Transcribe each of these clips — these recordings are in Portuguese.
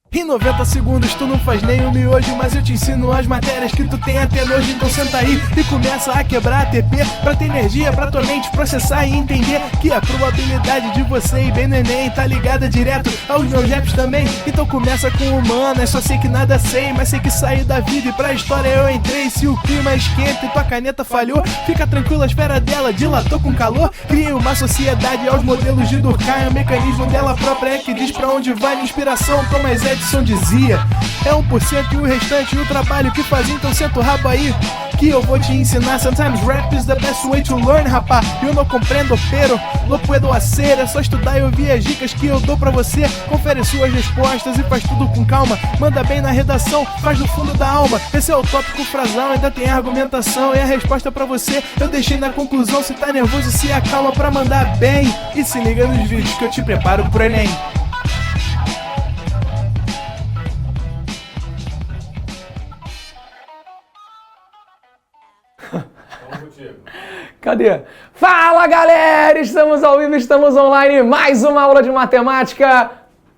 Em 90 segundos tu não faz nem um miojo, mas eu te ensino as matérias que tu tem até nojo. Então senta aí e começa a quebrar ATP pra ter energia pra tua mente processar e entender que a probabilidade de você ir bem no Enem tá ligada direto aos meus raps também. Então começa com humanas, só sei que nada sei, mas sei que saí da vida e pra história eu entrei. Se o clima esquenta e tua caneta falhou, fica tranquilo, a esfera dela dilatou com calor. Criei uma sociedade aos modelos de Durkheim, o mecanismo dela própria é que diz pra onde vai minha inspiração. Thomas Edison dizia, é 1% e o restante o trabalho que faz. Então senta o rabo aí que eu vou te ensinar. Sometimes rap is the best way to learn, rapá. Eu não compreendo, pero não puedo hacer. É só estudar e ouvir as dicas que eu dou pra você. Confere suas respostas e faz tudo com calma. Manda bem na redação, faz do fundo da alma. Esse é o tópico frasal, ainda tem argumentação. E a resposta pra você eu deixei na conclusão. Se tá nervoso, se acalma pra mandar bem. E se liga nos vídeos que eu te preparo pro Enem. Cadê? Fala, galera! Estamos ao vivo, estamos online. Mais uma aula de matemática.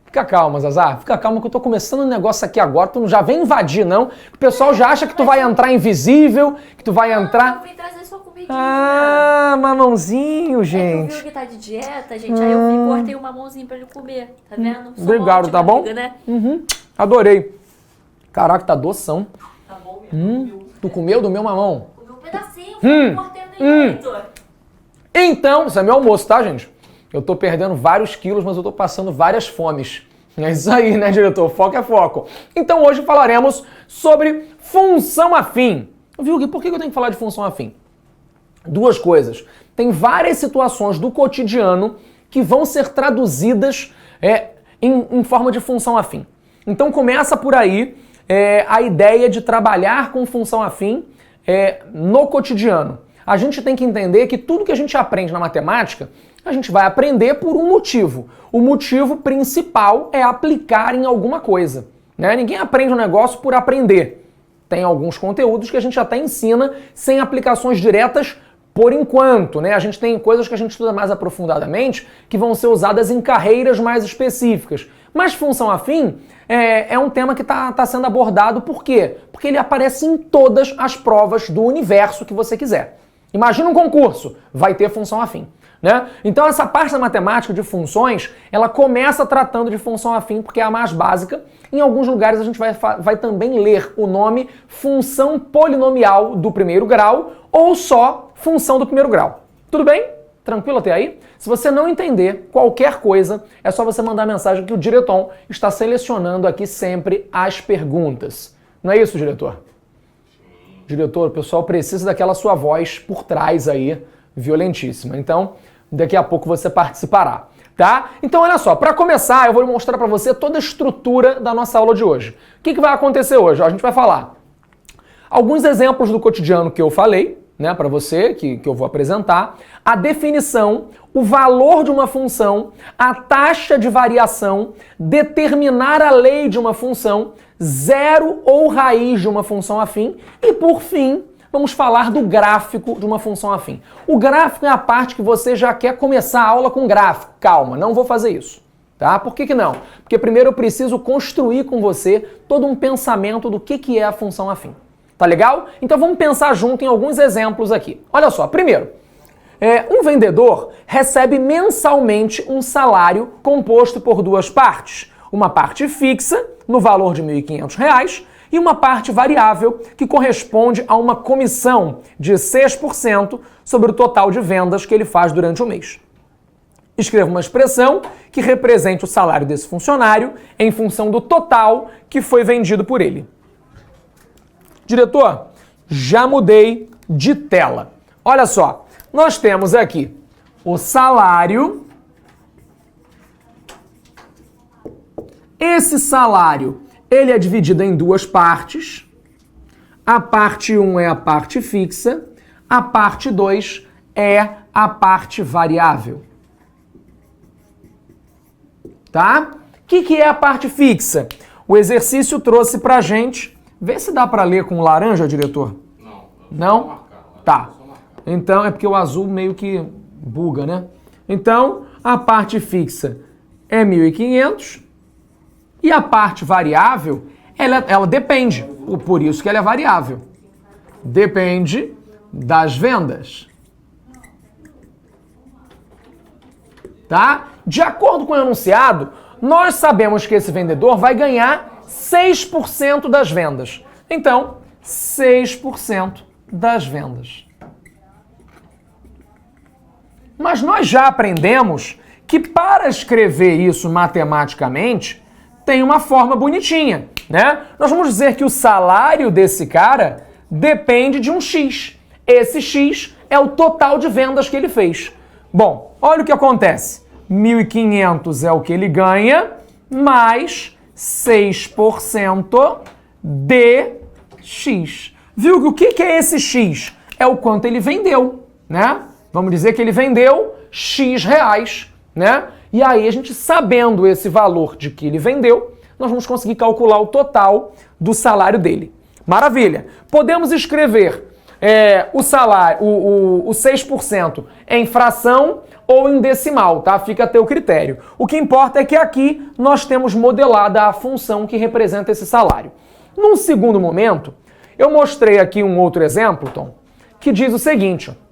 Fica calma, Zazá. Fica calma que eu tô começando um negócio aqui agora. Tu não já vem invadir, não. O pessoal já acha que tu vai entrar invisível, que tu vai entrar... Eu vim trazer sua comidinha. Ah, mamãozinho, gente. É que eu vi que tá de dieta, gente. Aí eu cortei uma mãozinha pra ele comer. Tá vendo? Sou Obrigado, ótima tá bom? amiga, né? Adorei. Caraca, tá doção. Tá bom mesmo. Tu comeu do meu mamão? Comi um pedacinho, cortei no jeito. Então, isso é meu almoço, tá, gente? Eu tô perdendo vários quilos, mas eu tô passando várias fomes. É isso aí, né, diretor? Foco é foco. Então hoje falaremos sobre função afim. Viu, Gui? Por que eu tenho que falar de função afim? Duas coisas. Tem várias situações do cotidiano que vão ser traduzidas em forma de função afim. Então começa por aí a ideia de trabalhar com função afim no cotidiano. A gente tem que entender que tudo que a gente aprende na matemática, a gente vai aprender por um motivo. O motivo principal é aplicar em alguma coisa, né? Ninguém aprende um negócio por aprender. Tem alguns conteúdos que a gente até ensina sem aplicações diretas por enquanto, né? A gente tem coisas que a gente estuda mais aprofundadamente que vão ser usadas em carreiras mais específicas. Mas função afim é um tema que está sendo abordado. Por quê? Porque ele aparece em todas as provas do universo que você quiser. Imagina um concurso, vai ter função afim, né? Então essa parte da matemática de funções, ela começa tratando de função afim porque é a mais básica. Em alguns lugares a gente vai também ler o nome função polinomial do primeiro grau ou só função do primeiro grau. Tudo bem? Tranquilo até aí? Se você não entender qualquer coisa, é só você mandar mensagem que o Direton está selecionando aqui sempre as perguntas. Não é isso, diretor? Diretor, o pessoal precisa daquela sua voz por trás aí, violentíssima. Então, daqui a pouco você participará, tá? Então, olha só, para começar, eu vou mostrar para você toda a estrutura da nossa aula de hoje. O que vai acontecer hoje? A gente vai falar alguns exemplos do cotidiano que eu falei, né, para você, que eu vou apresentar, a definição, o valor de uma função, a taxa de variação, determinar a lei de uma função, zero ou raiz de uma função afim e, por fim, vamos falar do gráfico de uma função afim. O gráfico é a parte que você já quer começar a aula com gráfico. Calma, não vou fazer isso, tá? Por que não? Porque primeiro eu preciso construir com você todo um pensamento do que é a função afim. Tá legal? Então vamos pensar junto em alguns exemplos aqui. Olha só, primeiro, um vendedor recebe mensalmente um salário composto por duas partes. Uma parte fixa, no valor de R$ 1.500, e uma parte variável, que corresponde a uma comissão de 6% sobre o total de vendas que ele faz durante o mês. Escreva uma expressão que represente o salário desse funcionário em função do total que foi vendido por ele. Diretor, já mudei de tela. Olha só, nós temos aqui o salário. Esse salário, ele é dividido em duas partes. A parte 1 é a parte fixa, a parte 2 é a parte variável. Tá? O que é a parte fixa? O exercício trouxe pra gente... Vê se dá pra ler com laranja, diretor. Não? Tá. Então, é porque o azul meio que buga, né? Então, a parte fixa é 1.500 E a parte variável, ela depende, por isso que ela é variável. Depende das vendas. Tá? De acordo com o enunciado, nós sabemos que esse vendedor vai ganhar 6% das vendas. Então, 6% das vendas. Mas nós já aprendemos que para escrever isso matematicamente, tem uma forma bonitinha, né? Nós vamos dizer que o salário desse cara depende de um X. Esse X é o total de vendas que ele fez. Bom, olha o que acontece. 1.500 é o que ele ganha, mais 6% de X. Viu o que é esse X? É o quanto ele vendeu, né? Vamos dizer que ele vendeu X reais, né? E aí a gente, sabendo esse valor de que ele vendeu, nós vamos conseguir calcular o total do salário dele. Maravilha! Podemos escrever o salário, o 6% em fração ou em decimal, tá? Fica a teu critério. O que importa é que aqui nós temos modelada a função que representa esse salário. Num segundo momento, eu mostrei aqui um outro exemplo, Tom, que diz o seguinte, ó.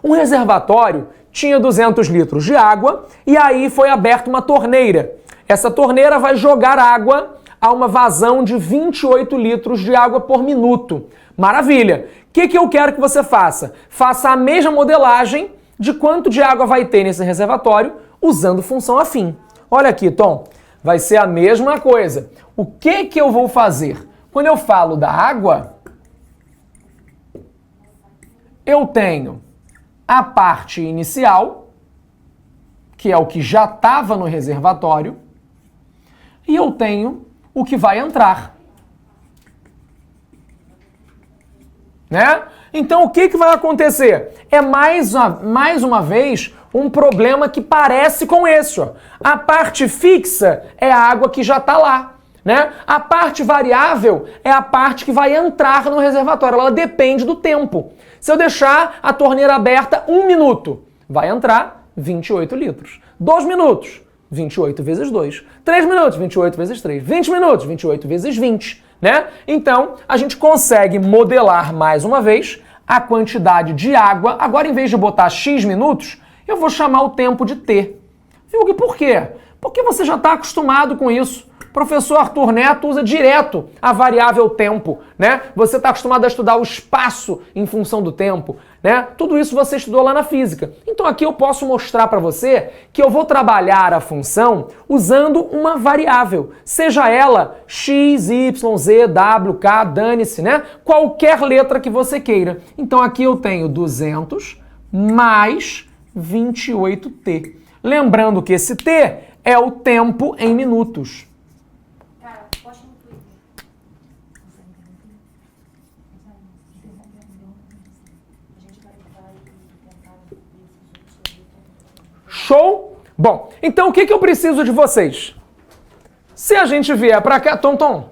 Um reservatório tinha 200 litros de água e aí foi aberta uma torneira. Essa torneira vai jogar água a uma vazão de 28 litros de água por minuto. Maravilha! O que eu quero que você faça? Faça a mesma modelagem de quanto de água vai ter nesse reservatório usando função afim. Olha aqui, Tom. Vai ser a mesma coisa. O que eu vou fazer? Quando eu falo da água, eu tenho a parte inicial, que é o que já estava no reservatório, e eu tenho o que vai entrar. Né? Então o que vai acontecer? É mais uma vez um problema que parece com esse. Ó. A parte fixa é a água que já está lá. Né? A parte variável é a parte que vai entrar no reservatório. Ela depende do tempo. Se eu deixar a torneira aberta 1 minuto, vai entrar 28 litros. 2 minutos, 28 vezes 2. 3 minutos, 28 vezes 3. 20 minutos, 28 vezes 20. Né? Então, a gente consegue modelar mais uma vez a quantidade de água. Agora, em vez de botar X minutos, eu vou chamar o tempo de T. Viu? E por quê? Porque você já está acostumado com isso. Professor Arthur Neto usa direto a variável tempo, né? Você está acostumado a estudar o espaço em função do tempo, né? Tudo isso você estudou lá na física. Então aqui eu posso mostrar para você que eu vou trabalhar a função usando uma variável, seja ela x, y, z, w, k, dane-se, né? Qualquer letra que você queira. Então aqui eu tenho 200 mais 28t. Lembrando que esse t é o tempo em minutos. Show? Bom, então o que eu preciso de vocês? Se a gente vier pra cá... Tom.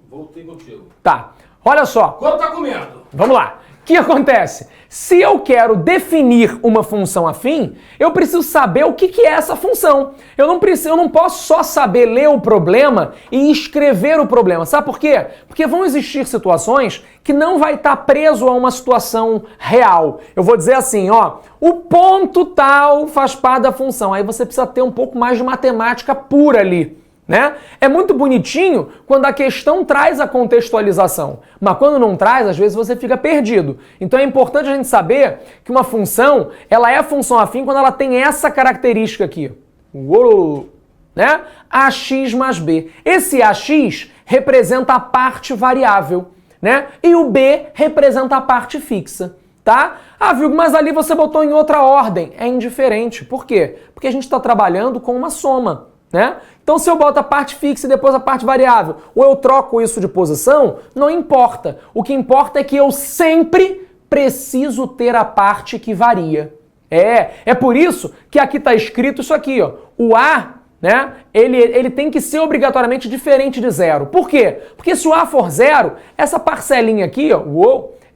Voltei contigo. Tá. Olha só. Quanto tá comendo? Vamos lá. O que acontece? Se eu quero definir uma função afim, eu preciso saber o que é essa função. Eu não posso só saber ler o problema e escrever o problema. Sabe por quê? Porque vão existir situações que não vai estar preso a uma situação real. Eu vou dizer assim, ó, o ponto tal faz parte da função. Aí você precisa ter um pouco mais de matemática pura ali. Né? É muito bonitinho quando a questão traz a contextualização, mas quando não traz, às vezes você fica perdido. Então é importante a gente saber que uma função, ela é função afim quando ela tem essa característica aqui. Uou, né? AX mais B. Esse AX representa a parte variável, né? E o B representa a parte fixa. Tá? Ah, viu, mas ali você botou em outra ordem. É indiferente. Por quê? Porque a gente está trabalhando com uma soma. Né? Então se eu boto a parte fixa e depois a parte variável, ou eu troco isso de posição, não importa. O que importa é que eu sempre preciso ter a parte que varia. É por isso que aqui está escrito isso aqui, ó. O A, né, ele tem que ser obrigatoriamente diferente de zero. Por quê? Porque se o A for zero, essa parcelinha aqui, ó,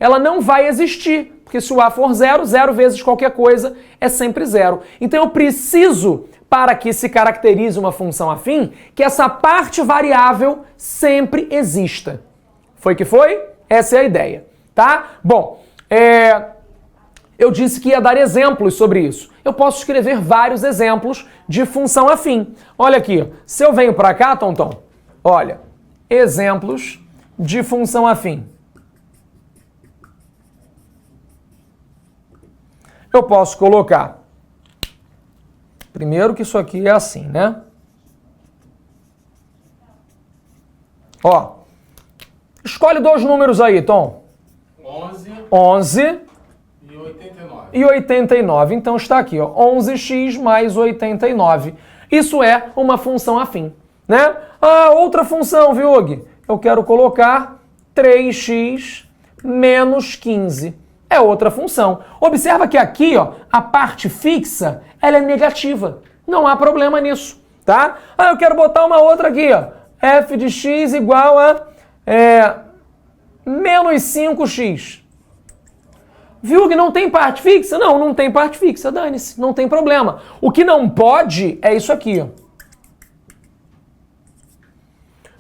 ela não vai existir. Porque se o A for zero, zero vezes qualquer coisa é sempre zero. Então eu preciso, para que se caracterize uma função afim, que essa parte variável sempre exista. Foi que foi? Essa é a ideia, tá? Bom, eu disse que ia dar exemplos sobre isso. Eu posso escrever vários exemplos de função afim. Olha aqui, se eu venho para cá, Tonton, olha, exemplos de função afim. Eu posso colocar, primeiro que isso aqui é assim, né? Ó, escolhe dois números aí, Tom. 11 e 89. Então está aqui, ó, 11x mais 89. Isso é uma função afim, né? Ah, outra função, viu, Og? Eu quero colocar 3x menos 15. É outra função. Observa que aqui, ó, a parte fixa, ela é negativa. Não há problema nisso, tá? Ah, eu quero botar uma outra aqui, ó. F de x igual a menos 5x. Viu que não tem parte fixa? Não, não tem parte fixa, dane-se, não tem problema. O que não pode é isso aqui, ó.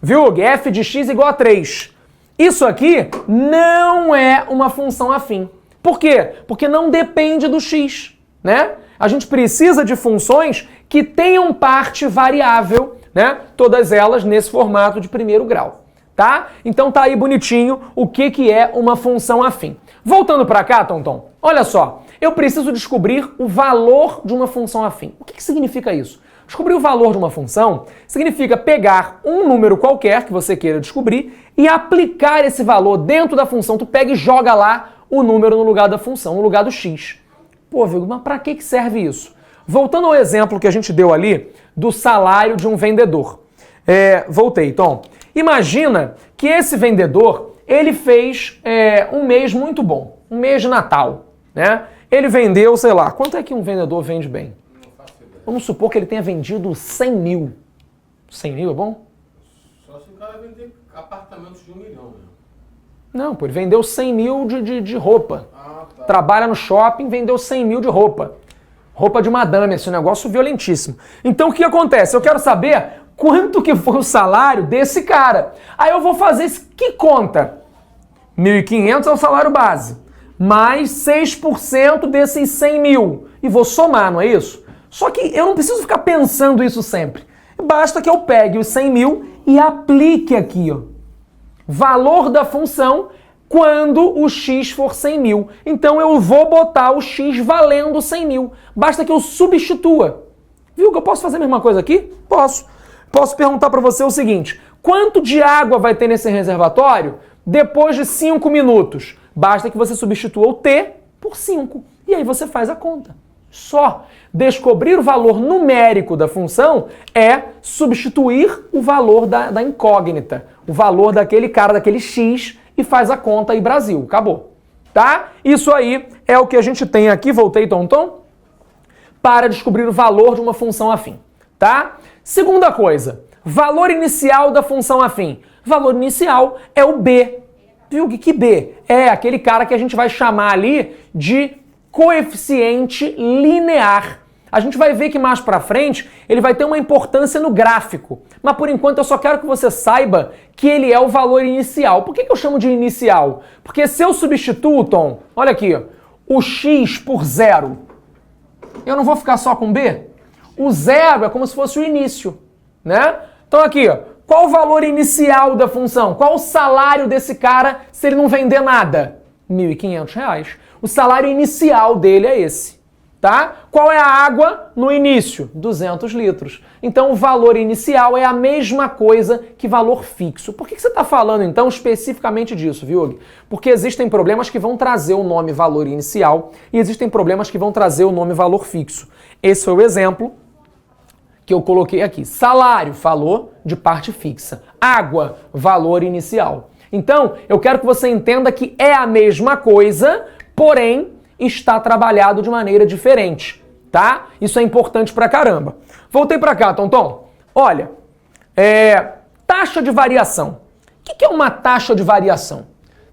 Viu, F de x igual a 3. Isso aqui não é uma função afim. Por quê? Porque não depende do x, né? A gente precisa de funções que tenham parte variável, né? Todas elas nesse formato de primeiro grau, tá? Então tá aí bonitinho o que é uma função afim. Voltando para cá, Tonton, olha só, eu preciso descobrir o valor de uma função afim. O que significa isso? Descobrir o valor de uma função significa pegar um número qualquer que você queira descobrir e aplicar esse valor dentro da função. Tu pega e joga lá o número no lugar da função, no lugar do x. Pô, Vigo, mas para que serve isso? Voltando ao exemplo que a gente deu ali do salário de um vendedor. Voltei, Tom. Imagina que esse vendedor, ele fez um mês muito bom, um mês de Natal, né? Ele vendeu, sei lá, quanto é que um vendedor vende bem? Vamos supor que ele tenha vendido 100 mil. 100 mil é bom? Só se o cara vender apartamentos de 1 milhão, né? Não, pô, ele vendeu 100 mil de roupa. Ah, tá. Trabalha no shopping, vendeu 100 mil de roupa. Roupa de madame, esse negócio violentíssimo. Então o que acontece? Eu quero saber quanto que foi o salário desse cara. Aí eu vou fazer que conta? 1.500 é o salário base, mais 6% desses 100 mil. E vou somar, não é isso? Só que eu não preciso ficar pensando isso sempre. Basta que eu pegue os 100 mil e aplique aqui, ó. Valor da função quando o x for 100 mil. Então eu vou botar o x valendo 100 mil. Basta que eu substitua. Viu que eu posso fazer a mesma coisa aqui? Posso. Posso perguntar para você o seguinte: quanto de água vai ter nesse reservatório depois de 5 minutos? Basta que você substitua o t por 5. E aí você faz a conta. Só. Descobrir o valor numérico da função é substituir o valor da incógnita, o valor daquele cara, daquele x, e faz a conta aí, Brasil. Acabou. Tá? Isso aí é o que a gente tem aqui, voltei, Tonton, para descobrir o valor de uma função afim. Tá? Segunda coisa, valor inicial da função afim. Valor inicial é o b. Viu que b? É aquele cara que a gente vai chamar ali de coeficiente linear. A gente vai ver que mais pra frente ele vai ter uma importância no gráfico. Mas por enquanto eu só quero que você saiba que ele é o valor inicial. Por que eu chamo de inicial? Porque se eu substituo, Tom, olha aqui, o x por 0, eu não vou ficar só com b? O 0 é como se fosse o início, né? Então aqui, qual o valor inicial da função? Qual o salário desse cara se ele não vender nada? R$ 1.500. O salário inicial dele é esse. Tá? Qual é a água no início? 200 litros. Então o valor inicial é a mesma coisa que valor fixo. Por que você está falando então especificamente disso, viu? Porque existem problemas que vão trazer o nome valor inicial e existem problemas que vão trazer o nome valor fixo. Esse foi o exemplo que eu coloquei aqui. Salário, falou de parte fixa. Água, valor inicial. Então eu quero que você entenda que é a mesma coisa, porém está trabalhado de maneira diferente, tá? Isso é importante pra caramba. Voltei pra cá, Tonton. Olha, taxa de variação. O que é uma taxa de variação?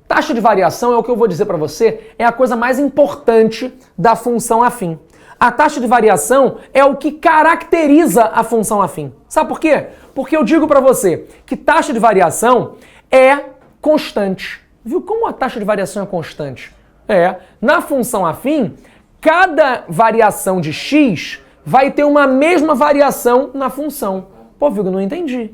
Taxa de variação é o que eu vou dizer para você, é a coisa mais importante da função afim. A taxa de variação é o que caracteriza a função afim. Sabe por quê? Porque eu digo para você que taxa de variação é constante. Viu como a taxa de variação é constante? Na função afim, cada variação de x vai ter uma mesma variação na função. Pô, Vigo, não entendi.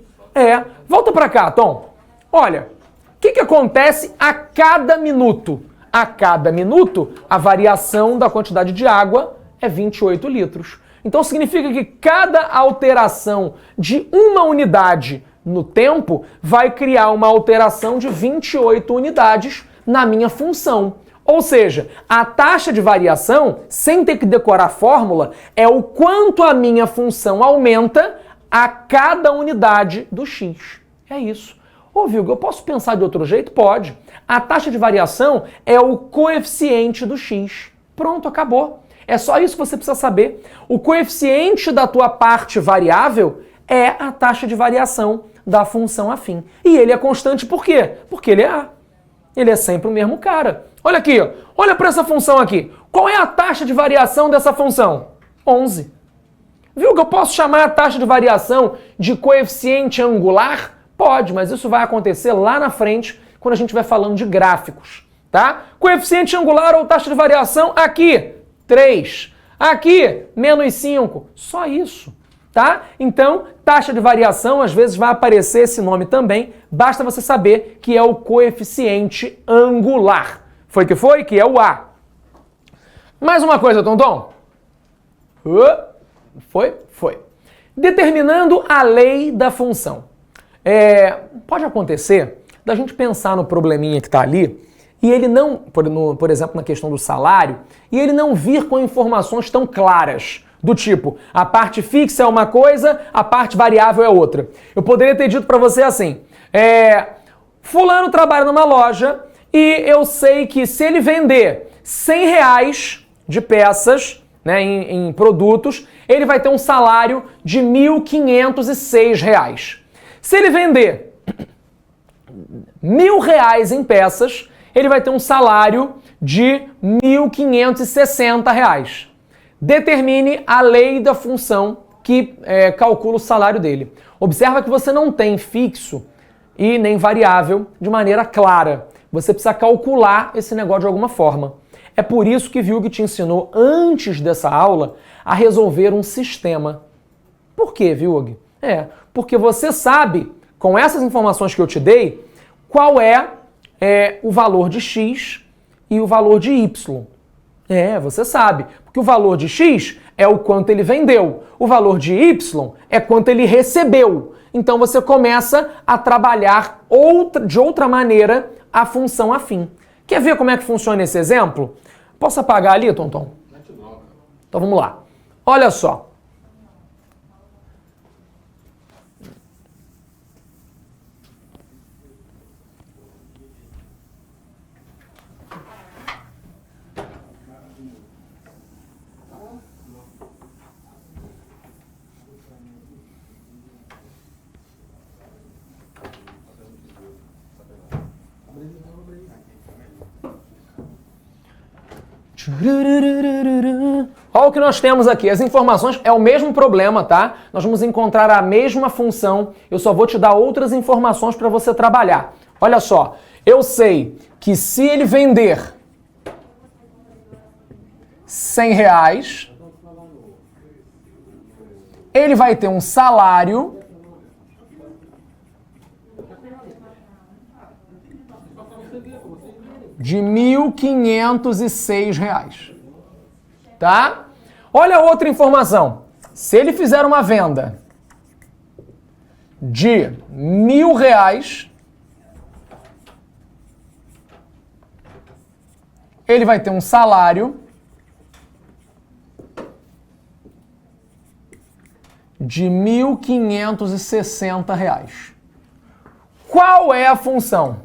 Volta para cá, Tom. Olha, o que acontece a cada minuto? A cada minuto, a variação da quantidade de água é 28 litros. Então significa que cada alteração de uma unidade no tempo vai criar uma alteração de 28 unidades na minha função. Ou seja, a taxa de variação, sem ter que decorar a fórmula, é o quanto a minha função aumenta a cada unidade do x. É isso. Ô, Vigo, eu posso pensar de outro jeito? Pode. A taxa de variação é o coeficiente do x. Pronto, acabou. É só isso que você precisa saber. O coeficiente da tua parte variável é a taxa de variação da função afim. E ele é constante por quê? Porque ele é A. Ele é sempre o mesmo cara. Olha aqui, ó. Olha para essa função aqui. Qual é a taxa de variação dessa função? 11. Viu que eu posso chamar a taxa de variação de coeficiente angular? Pode, mas isso vai acontecer lá na frente, quando a gente estiver falando de gráficos, tá? Coeficiente angular ou taxa de variação aqui, 3. Aqui, menos 5. Só isso, tá? Então, taxa de variação, às vezes vai aparecer esse nome também, basta você saber que é o coeficiente angular. Foi que foi? Que é o A. Mais uma coisa, Tonton. Foi. Determinando a lei da função. Pode acontecer da gente pensar no probleminha que está ali e ele não, por exemplo, na questão do salário, e ele não vir com informações tão claras, do tipo, a parte fixa é uma coisa, a parte variável é outra. Eu poderia ter dito para você assim, fulano trabalha numa loja e eu sei que se ele vender R$100 de peças, né, em produtos, ele vai ter um salário de R$1.506. Se ele vender R$1.000 em peças, ele vai ter um salário de R$1.560. Determine a lei da função que calcula o salário dele. Observa que você não tem fixo e nem variável de maneira clara. Você precisa calcular esse negócio de alguma forma. É por isso que Vilg te ensinou, antes dessa aula, a resolver um sistema. Por quê, Vilg? Porque você sabe, com essas informações que eu te dei, qual é o valor de x e o valor de y. Você sabe. Porque o valor de x é o quanto ele vendeu. O valor de y é quanto ele recebeu. Então você começa a trabalhar de outra maneira a função afim. Quer ver como é que funciona esse exemplo? Posso apagar ali, Tonton? Então vamos lá. Olha só. Olha o que nós temos aqui. As informações é o mesmo problema, tá? Nós vamos encontrar a mesma função. Eu só vou te dar outras informações para você trabalhar. Olha só. Eu sei que se ele vender R$100, ele vai ter um salário de R$1.506, tá? Olha outra informação. Se ele fizer uma venda de R$1.000, ele vai ter um salário de R$1.560. Qual é a função?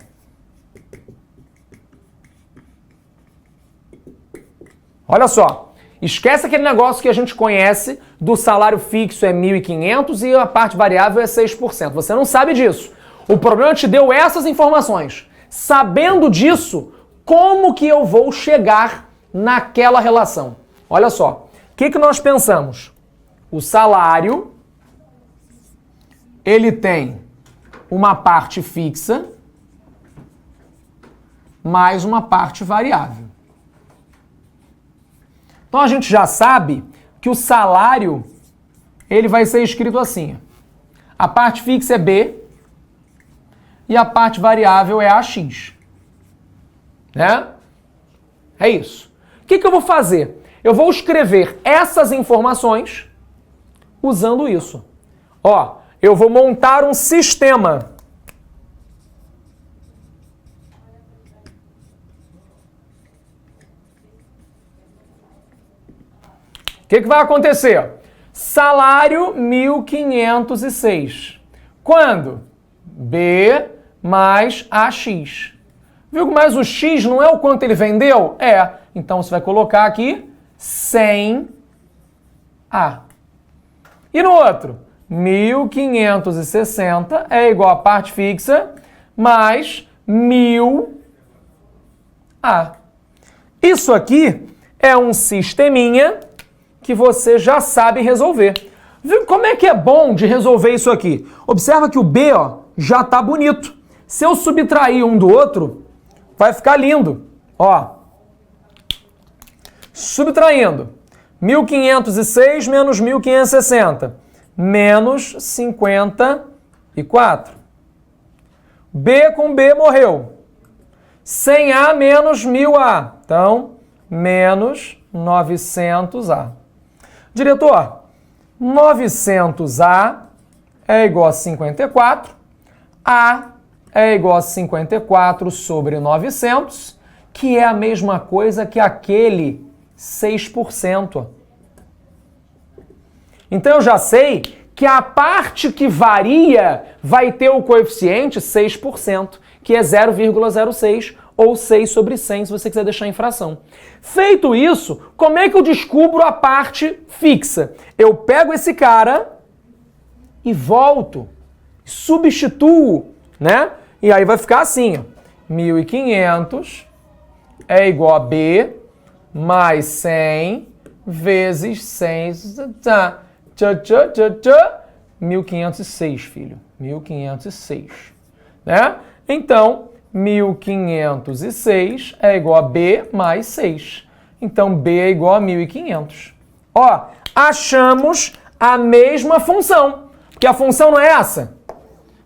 Olha só, esquece aquele negócio que a gente conhece do salário fixo é 1.500 e a parte variável é 6%. Você não sabe disso. O problema te deu essas informações. Sabendo disso, como que eu vou chegar naquela relação? Olha só, o que nós pensamos? O salário, ele tem uma parte fixa mais uma parte variável. Então a gente já sabe que o salário, ele vai ser escrito assim. A parte fixa é B e a parte variável é AX. Né? É isso. O que eu vou fazer? Eu vou escrever essas informações usando isso. Ó, eu vou montar um sistema. O que vai acontecer? Salário 1.506. Quando? B mais AX. Viu que mais o X não é o quanto ele vendeu? É. Então você vai colocar aqui 100A. E no outro? 1.560 é igual a parte fixa mais 1.000A. Isso aqui é um sisteminha que você já sabe resolver. Viu como é que é bom de resolver isso aqui? Observa que o B, ó, já tá bonito. Se eu subtrair um do outro, vai ficar lindo. Ó. Subtraindo. 1.506 menos 1.560. Menos 54. B com B morreu. 100A menos 1.000A. Então, menos 900A. Diretor, 900A é igual a 54. A é igual a 54 sobre 900, que é a mesma coisa que aquele 6%. Então eu já sei que a parte que varia vai ter o coeficiente 6%, que é 0,06 ou 6 sobre 100, se você quiser deixar em fração. Feito isso, como é que eu descubro a parte fixa? Eu pego esse cara e volto, substituo, né? E aí vai ficar assim, ó. 1.500 é igual a B mais 100 vezes 100. 1.506, filho. 1.506, né? Então, 1.506 é igual a B mais 6. Então, B é igual a 1.500. Ó, achamos a mesma função. Porque a função não é essa?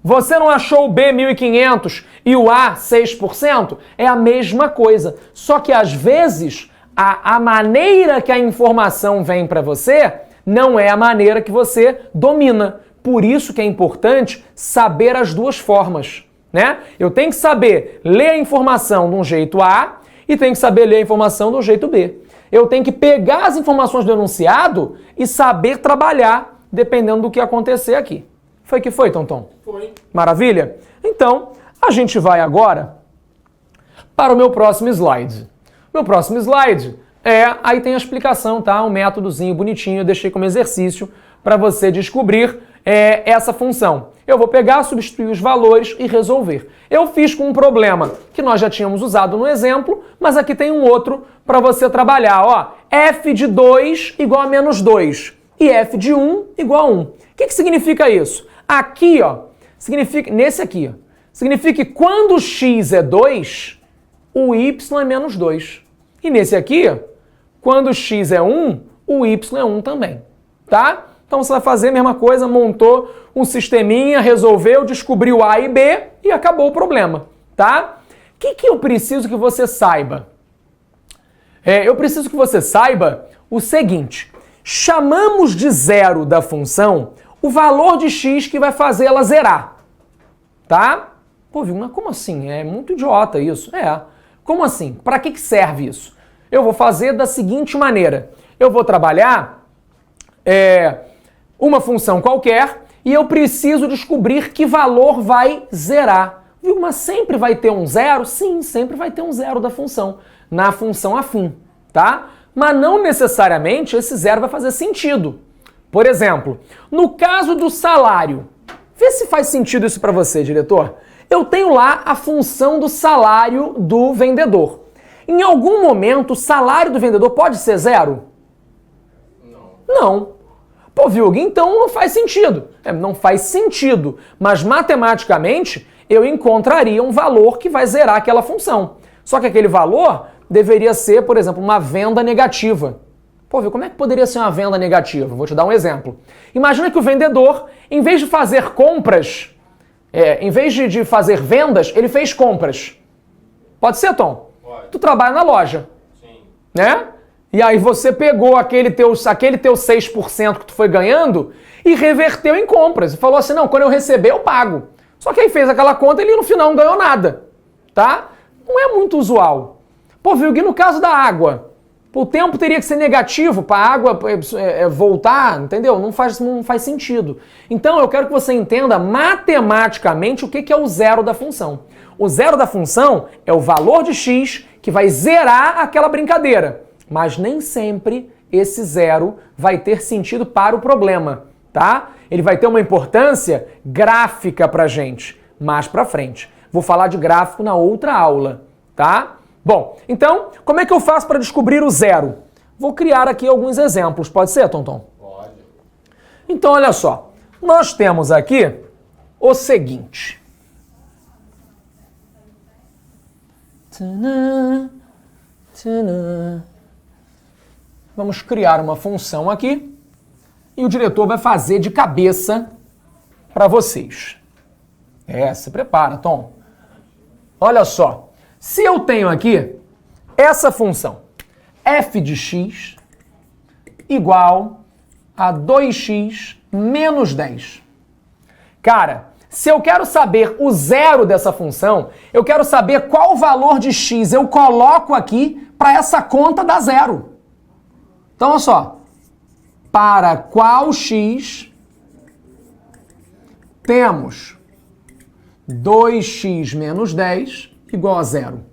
Você não achou o B 1.500 e o A 6%? É a mesma coisa. Só que, às vezes, a maneira que a informação vem para você não é a maneira que você domina. Por isso que é importante saber as duas formas, né? Eu tenho que saber ler a informação de um jeito A e tenho que saber ler a informação do jeito B. Eu tenho que pegar as informações do enunciado e saber trabalhar dependendo do que acontecer aqui. Foi que foi, Tonton? Foi. Maravilha? Então, a gente vai agora para o meu próximo slide. Meu próximo slide aí tem a explicação, tá? Um métodozinho bonitinho, eu deixei como exercício para você descobrir essa função. Eu vou pegar, substituir os valores e resolver. Eu fiz com um problema que nós já tínhamos usado no exemplo, mas aqui tem um outro para você trabalhar. Ó, f de 2 igual a menos 2 e f de 1 igual a 1. O que significa isso? Aqui, ó, significa, nesse aqui, ó, significa que quando x é 2, o y é menos 2. E nesse aqui, ó, quando x é 1, o y é 1 também, tá? Então você vai fazer a mesma coisa, montou um sisteminha, resolveu, descobriu A e B e acabou o problema, tá? O que eu preciso que você saiba? Eu preciso que você saiba o seguinte: chamamos de zero da função o valor de x que vai fazer ela zerar, tá? Pô, Vilma, como assim? É muito idiota isso. Como assim? Para que serve isso? Eu vou fazer da seguinte maneira. Eu vou trabalhar uma função qualquer e eu preciso descobrir que valor vai zerar. Vilma, sempre vai ter um zero? Sim, sempre vai ter um zero da função, na função afim, tá? Mas não necessariamente esse zero vai fazer sentido. Por exemplo, no caso do salário, vê se faz sentido isso para você, diretor. eu tenho lá a função do salário do vendedor. Em algum momento, o salário do vendedor pode ser zero? Não. Pô, Vilg, então não faz sentido. Não faz sentido, mas matematicamente eu encontraria um valor que vai zerar aquela função. Só que aquele valor deveria ser, por exemplo, uma venda negativa. Pô, Vilg, como é que poderia ser uma venda negativa? Vou te dar um exemplo. Imagina que o vendedor, em vez de fazer compras, em vez de fazer vendas, ele fez compras. Pode ser, Tom? Pode. Tu trabalha na loja. Sim. Né? E aí você pegou aquele teu 6% que tu foi ganhando e reverteu em compras. E falou assim, não, quando eu receber eu pago. Só que aí fez aquela conta e ele no final não ganhou nada. Tá? Não é muito usual. Pô, Vilg, no caso da água, o tempo teria que ser negativo para a água voltar, entendeu? Não faz sentido. Então eu quero que você entenda matematicamente o que é o zero da função. O zero da função é o valor de x que vai zerar aquela brincadeira. Mas nem sempre esse zero vai ter sentido para o problema, tá? Ele vai ter uma importância gráfica pra gente mais pra frente. Vou falar de gráfico na outra aula, tá? Bom, então, como é que eu faço para descobrir o zero? Vou criar aqui alguns exemplos. Pode ser, Tonton? Pode. Então, olha só. Nós temos aqui o seguinte. Vamos criar uma função aqui e o diretor vai fazer de cabeça para vocês. Se prepara, Tom. Olha só. Se eu tenho aqui essa função f de x igual a 2x menos 10. Cara, se eu quero saber o zero dessa função, eu quero saber qual valor de x eu coloco aqui para essa conta dar zero. Então, olha só. Para qual x temos 2x menos 10 igual a zero?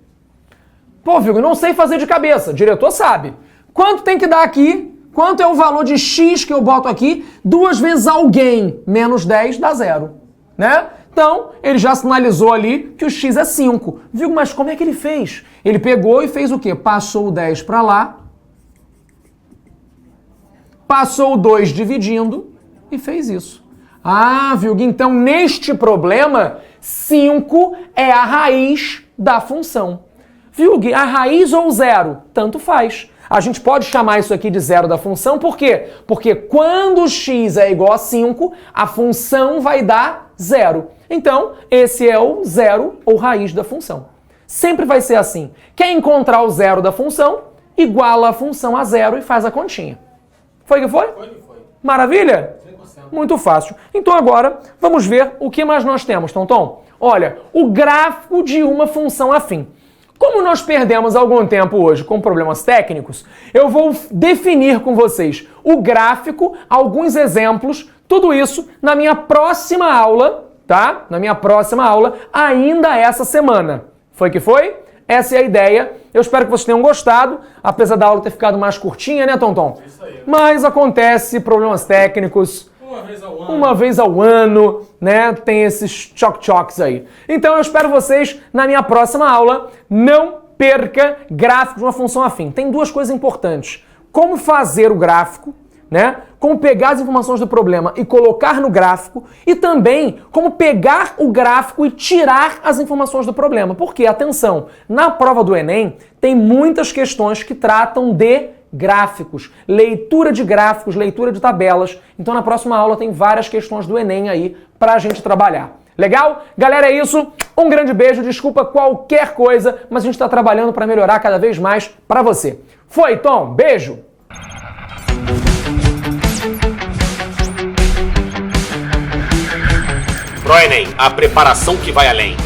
Pô, Vilg, não sei fazer de cabeça. O diretor sabe. Quanto tem que dar aqui? Quanto é o valor de x que eu boto aqui? 2 vezes alguém menos 10 dá zero. Né? Então, ele já sinalizou ali que o x é 5. Vilg, mas como é que ele fez? Ele pegou e fez o quê? Passou o 10 para lá, passou o 2 dividindo e fez isso. Ah, Vilg, então neste problema, 5 é a raiz da função. Vilg, a raiz ou zero? Tanto faz. A gente pode chamar isso aqui de zero da função, por quê? Porque quando x é igual a 5, a função vai dar zero. Então, esse é o zero ou raiz da função. Sempre vai ser assim. Quer encontrar o zero da função? Iguala a função a zero e faz a continha. Foi que foi? Foi. Maravilha? 100%. Muito fácil. Então agora, vamos ver o que mais nós temos, Tonton. Olha, o gráfico de uma função afim. Como nós perdemos algum tempo hoje com problemas técnicos, eu vou definir com vocês o gráfico, alguns exemplos, tudo isso na minha próxima aula, tá? Na minha próxima aula, ainda essa semana. Foi que foi? Essa é a ideia. Eu espero que vocês tenham gostado, apesar da aula ter ficado mais curtinha, né, Tonton? Isso aí. Mas acontece, problemas técnicos. Uma vez ao ano, né? Tem esses choques aí. Então eu espero vocês na minha próxima aula. Não perca gráfico de uma função afim. Tem duas coisas importantes. Como fazer o gráfico, né? Como pegar as informações do problema e colocar no gráfico. E também como pegar o gráfico e tirar as informações do problema. Porque, atenção, na prova do Enem tem muitas questões que tratam de gráficos, leitura de gráficos, leitura de tabelas. Então na próxima aula tem várias questões do Enem aí pra gente trabalhar. Legal? Galera, é isso. Um grande beijo, desculpa qualquer coisa, mas a gente tá trabalhando para melhorar cada vez mais pra você. Foi, Tom. Beijo! Pro Enem, a preparação que vai além.